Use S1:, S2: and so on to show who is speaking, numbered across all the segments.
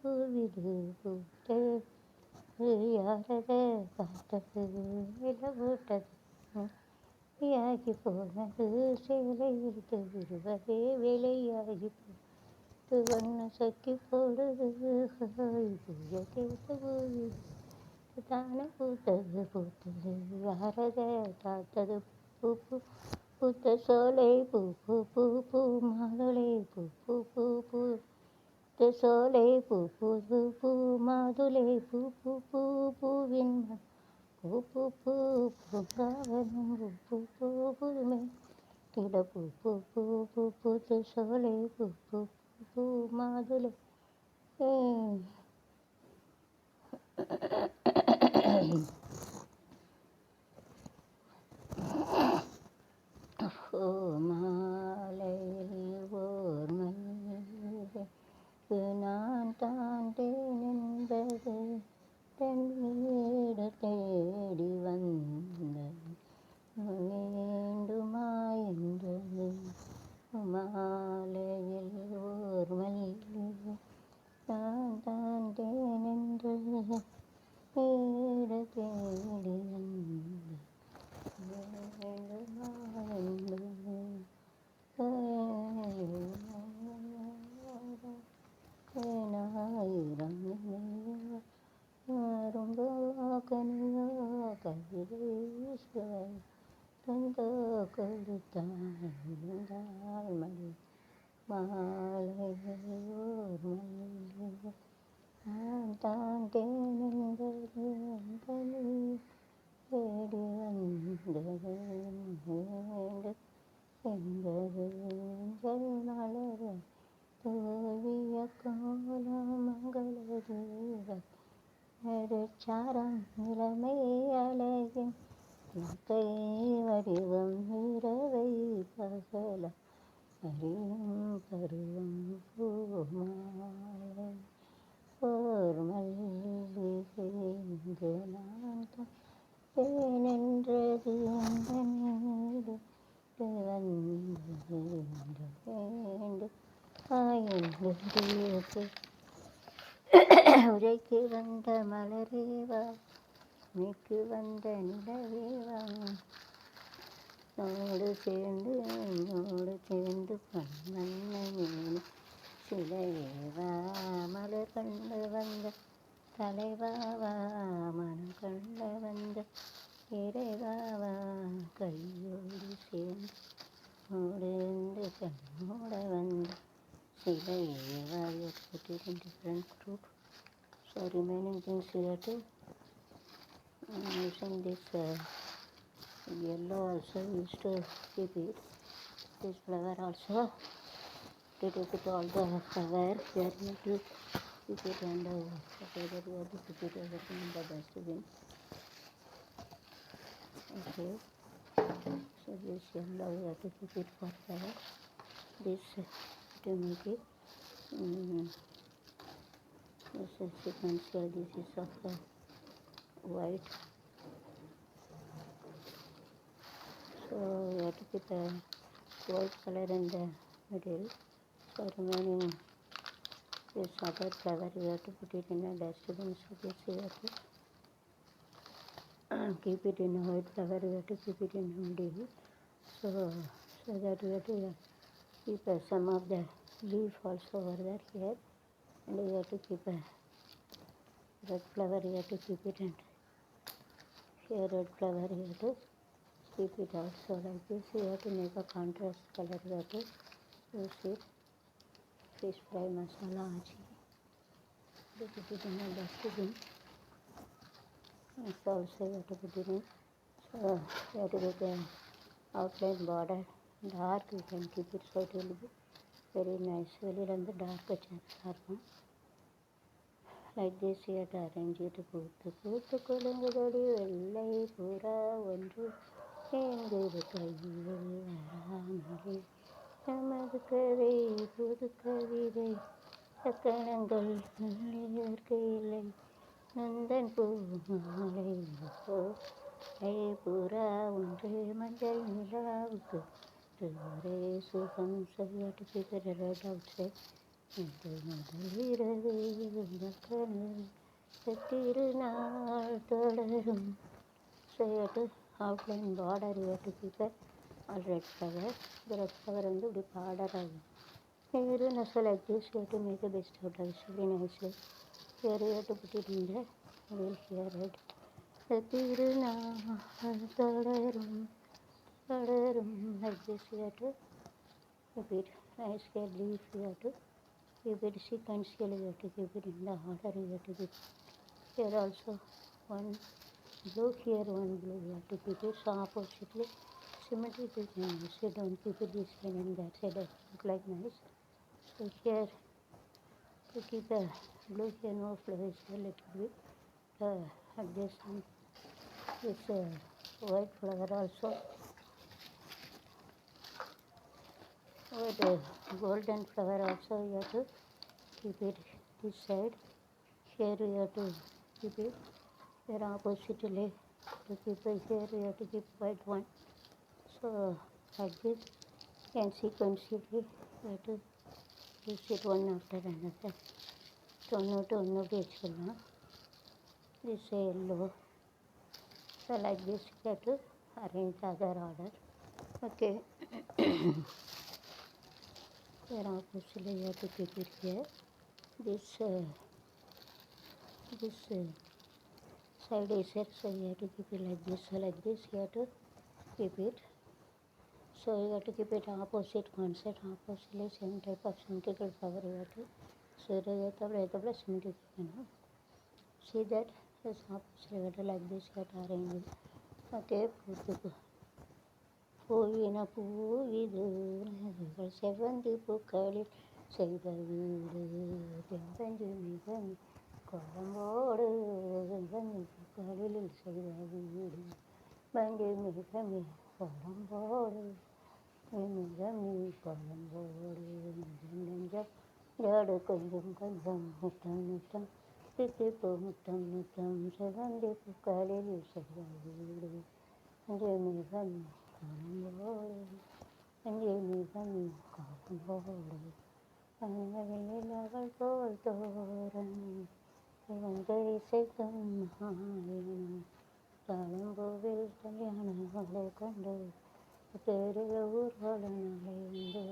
S1: பூவிது பூத்த யாரத பார்த்தது நிலவூட்டது யாகி போனது சேலை எடுத்து விடுவதே வேலையாகி போட்டு வண்ண சக்கி போடுது பூய கேட்டு பூவிது தானே பூத்தது பூத்தது யாரத தாத்தது பூ பூ பூத்த சோலை பூ பூ பூ பூ மாதுளை பூ பூ பூ பூ சோலை பூ பூ பூ பூ மாதுளை பூ பூ பூ பூவின் பூ பூ பூ பூங்காவனம் பூ பூ பூ புதுமை திட பூ பூ பூ பூ பூத்த சோலை பூ பூ பூ பூ மாதுளை ஓ மாலையில் ஓர் மல்லிகை நான் தாண்டேன் என்பது தன் வீடு தேடி வந்தது வேண்டுமா என்றது மாலையில் ஓர் மல்லிகை நான் தாண்டேன் என்றது வீடு தேடி வந்தது வேண்டுமா என்பது ரொம்ப கனியா கவிதை தந்த கொடுத்தாய் மடி மாலையோர் மல்லிகை நான் தாண்டேன் என்பது தேடி வந்தது வேண்டும் என்பது மலர தோழிய கோலமங்கள சாரம் நிலைமை அழகின் கை வடிவம் இரவை பகல அறியும் பருவம் பூமாலை ஓர் மல்லிகை நான் தேனென்றது அந்த நீடு வந்து வேண்டும் உரைக்கு வந்த மலரேவா நீக்கு வந்த நிலவேவா நோடு சேர்ந்து மன்னன் சிலையேவா மலர் கண்டு வந்த தலைவாவா மனம் கண்டு வந்த இறைவாவா கையோடு சேர்ந்து மூடு கண்ணோட வந்த சிலையேவா. You have put it in different group. So remaining things here too. Using this yellow also used to keep it. This flower also to take it all the flower here you to keep it and whatever you have to put it over in the dustbin. Okay. So this yellow you have to keep it for flower. This to make it. This is sequential. This is of white. So you have to put a white color in the middle. So remaining this other flower you have to put it in a dustbin. So this you have to keep it in a white flower. You have to keep it in the middle. So that you have to keep some of the leaf also over there here. And you have to keep a red flower. You have to keep it and here red flower you have to keep it also like this. You have to make a contrast color. You have to use it. Fish fry masala achi. You put it in a dustbin. So also you have to put it in. So you have to make an outline border. Dark you can keep it so it will be very nice. Very and the dark chance. Like this you have to arrange it. பூத்து குலுங்குதடி வெள்ளை புறா ஒன்று எங்குது கையில் வராமலே நமது கதை புது கவிதை சக்கரங்கள் இல்லை நந்தன் பூ மாலை புறா ஒன்று மஞ்சள் நிலாவுக்கு ஒரே சுகம் சொல்லிட்டு red outside முதல் இரவு திருநாள் தொடரும். So you have to outline border, you have to keep a red flower. The red flower வந்து இப்படி border ஆகும். Here you also like this, you have to make a best out of it very nicely. Here you have to put it in the middle here, right? திருநாள் தொடரும் தொடரும். Like this you have to keep it nicely. Leaf you have to keep it sequentially, you have to keep it in the order, you have to keep here also one blue, here one blue, you have to keep it so oppositely symmetrically. You don't keep it this side and that side, that look like nice. So here to keep the blue, here no flowers, here let it be adjacent this white flower also. With golden flower also you have to keep it this side. Here you have to keep it here oppositely to keep it. Here you have to keep white one. So like this and sequentially you have to use it one after another. Tonu vechkalam. This yellow. So like this you have to arrange other order. Okay. Here oppositely you have to keep it here. This side is here, so you have to keep it like this. So like this you have to keep it. So you have to keep it opposite one side, oppositely same type of symmetrical flower you have to. So you symmetrical. See that is opposite, you have to like this you have to arrange it. Okay, பூவின பூவிது செவ்வந்தி பூக்களில் செய்த வீடு செவ்வந்தி மிக குழம்போடு செவ்வந்தி பூக்களில் செய்த வீடு பஞ்சு மிக குழம்போடு மிக குழம்போடு நெஞ்சம் ஜாடு கொஞ்சம் கொஞ்சம் முத்தம் முத்தம் தித்திப்பு முத்தம் முத்தம் செவ்வந்தி பூக்களில் செய்த வீடு பஞ்சு மிக குழம்போடு பஞ்சு மிக குழம்போடு பஞ்சவில் அவள் போல் தோரணம் இவங்கள் இசைக்கும் ஆயிரம் தாழம்பூவில் கல்யாணங்களை கண்டு பெரிய ஊர்வலம் அலைந்து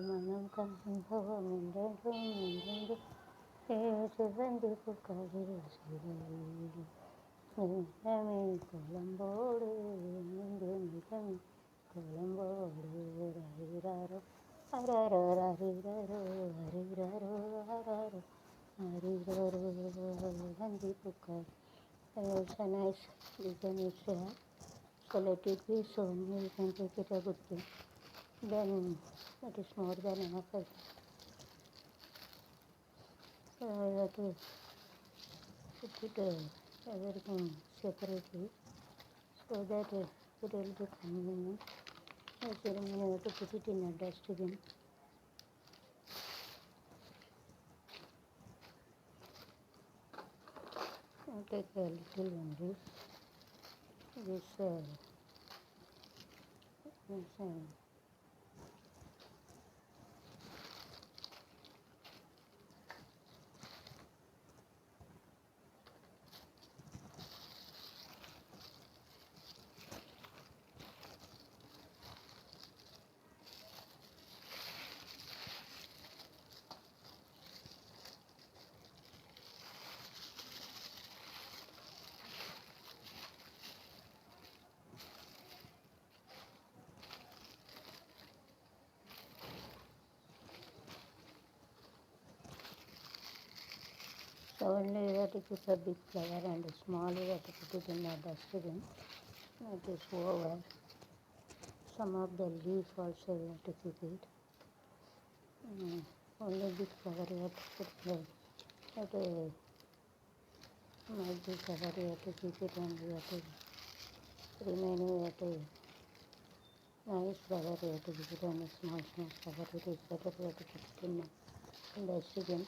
S1: மனம் கம்போம் என்றென்றும் என்றென்றும் சிவந்தி பூக்களில் செய்த வீடு மிகமே குழம்போடு மிகமே குழம்போடு அறிகிறாரோ அரரோ அறிகிறாரோ அறிகிறாரோ அரரோ அறிகிறாரோ வந்தி பூக்கள். It's a nice design is there. So let it be so you can take it a good thing. Then it is more than enough. So I have to put everything separately so that it will be convenient. Ceremony I have to put it in a dustbin. I'll take a little only. This so only you have to put a big flower and a small you have to put it in a dustbin. It is over. Some of the leaves also you have to keep it. Only big flower you have to put there. But not big flower you have to keep it and you have to remaining you have to nice flower you have to keep it and a small flower it is better you have to put it in the dustbin.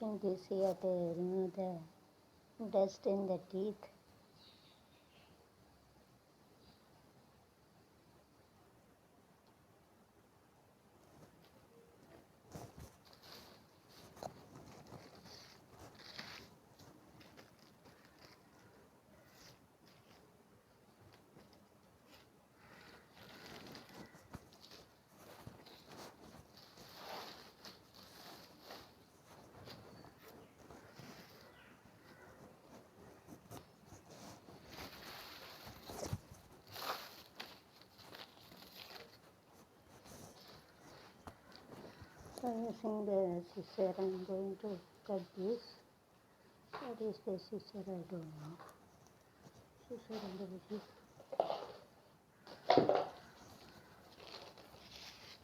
S1: Using this here to remove the dust in the teeth. So using the scissor I'm going to cut this. What is the scissor? I don't know. Scissor and the